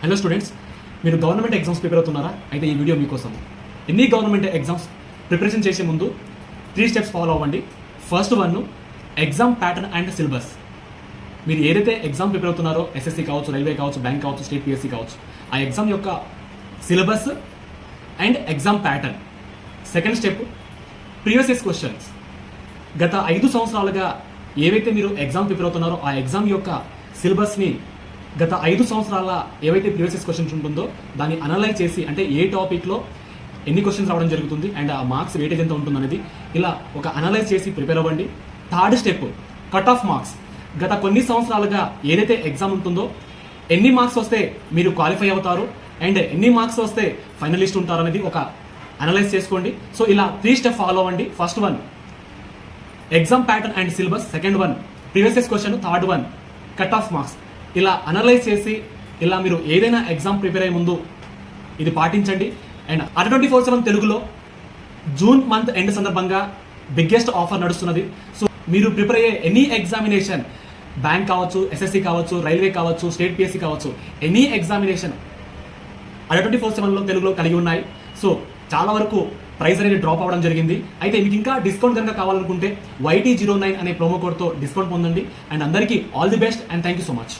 Hello students, మీరు government exams prepare అవుతున్నారా? అయితే ఈ వీడియో మీకోసం. ఎన్ని గవర్నమెంట్ ఎగ్జామ్స్ ప్రిపరేషన్ చేసే ముందు 3 స్టెప్స్ ఫాలో అవ్వండి. First one, exam pattern and syllabus. మీరు ఏదైతే ఎగ్జామ్ ప్రిపేర్ అవుతున్నారో, ఎస్ఎస్సి కావచ్చు, రైల్వే కావచ్చు, బ్యాంక్ కావచ్చు, స్టేట్ పిఎస్సి కావచ్చు, ఆ ఎగ్జామ్ యొక్క syllabus and exam pattern. Second step, previous years questions. గత 5 సంవత్సరాలుగా ఏవైతే మీరు ఎగ్జామ్ ప్రిపేర్ అవుతున్నారో ఆ ఎగ్జామ్ యొక్క సిలబస్ని గత 5 సంవత్సరాల ఏవైతే ప్రీవియస్ క్వశ్చన్స్ ఉంటుందో దాన్ని అనలైజ్ చేసి, అంటే ఏ టాపిక్లో ఎన్ని క్వశ్చన్స్ రావడం జరుగుతుంది అండ్ ఆ మార్క్స్ వెయిటేజ్ ఎంత ఉంటుంది అనేది ఇలా ఒక అనలైజ్ చేసి ప్రిపేర్ అవ్వండి. Third step, cut off marks. గత కొన్ని సంవత్సరాలుగా ఏదైతే ఎగ్జామ్ ఉంటుందో ఎన్ని మార్క్స్ వస్తే మీరు క్వాలిఫై అవుతారు అండ్ ఎన్ని మార్క్స్ వస్తే ఫైనలిస్ట్ ఉంటారు అనేది ఒక అనలైజ్ చేసుకోండి. సో ఇలా 3 స్టెప్ ఫాలో అవ్వండి. First one, exam pattern and syllabus. Second one, previous question. Third one, cut off marks. ఇలా అనలైజ్ చేసి ఇలా మీరు ఏదైనా ఎగ్జామ్ ప్రిపేర్ అయ్యే ముందు ఇది పాటించండి. అండ్ అట్ 24/7 తెలుగులో జూన్ మంత్ ఎండ్ సందర్భంగా బిగ్గెస్ట్ ఆఫర్ నడుస్తున్నది. సో మీరు ప్రిపేర్ అయ్యే ఎనీ ఎగ్జామినేషన్, బ్యాంక్ కావచ్చు, ఎస్ఎస్సి కావచ్చు, రైల్వే కావచ్చు, స్టేట్ పిఎస్సి కావచ్చు, ఎనీ ఎగ్జామినేషన్ అట్ 24/7లో తెలుగులో కలిగి ఉన్నాయి. సో చాలా వరకు ప్రైస్ అనేది డ్రాప్ అవ్వడం జరిగింది. అయితే మీకు ఇంకా డిస్కౌంట్ కనుక కావాలనుకుంటే YT09 అనే ప్రోమో కోడ్తో డిస్కౌంట్ పొందండి. అండ్ అందరికీ all the best and thank you so much.